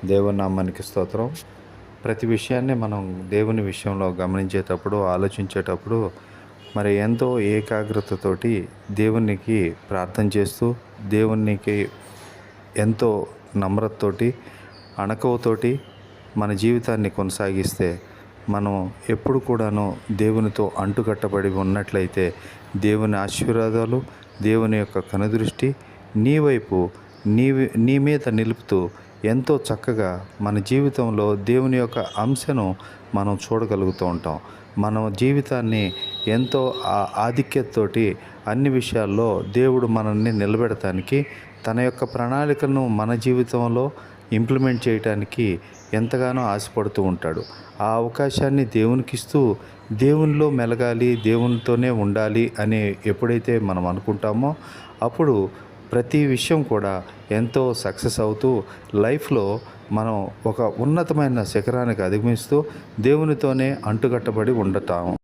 దేవుని నామానికి స్తోత్రం. ప్రతి విషయాన్ని మనం దేవుని విషయంలో గమనించేటప్పుడు, ఆలోచించేటప్పుడు మరి ఎంతో ఏకాగ్రతతోటి దేవునికి ప్రార్థన చేస్తూ, దేవునికి ఎంతో నమ్రతతోటి, అణకువతోటి మన జీవితాన్ని కొనసాగిస్తే మనం ఎప్పుడు కూడాను దేవునితో అంటుకట్టబడి ఉన్నట్లయితే దేవుని ఆశీర్వాదాలు, దేవుని యొక్క కనుదృష్టి నీ వైపు నీ మీద నిలుపుతూ ఎంతో చక్కగా మన జీవితంలో దేవుని యొక్క అంశను మనం చూడగలుగుతూ ఉంటాం. మన జీవితాన్ని ఎంతో ఆధిక్యతతోటి అన్ని విషయాల్లో దేవుడు మనల్ని నిలబెడటానికి, తన యొక్క ప్రణాళికను మన జీవితంలో ఇంప్లిమెంట్ చేయటానికి ఎంతగానో ఆశపడుతూ ఉంటాడు. ఆ అవకాశాన్ని దేవునికిస్తూ దేవునిలో మెలగాలి, దేవునితోనే ఉండాలి అని ఎప్పుడైతే మనం అనుకుంటామో అప్పుడు ప్రతి విషయం కూడా ఎంతో సక్సెస్ అవుతూ లైఫ్లో మనం ఒక ఉన్నతమైన శిఖరానికి అధిగమిస్తూ దేవునితోనే అంటుకట్టబడి ఉండటం.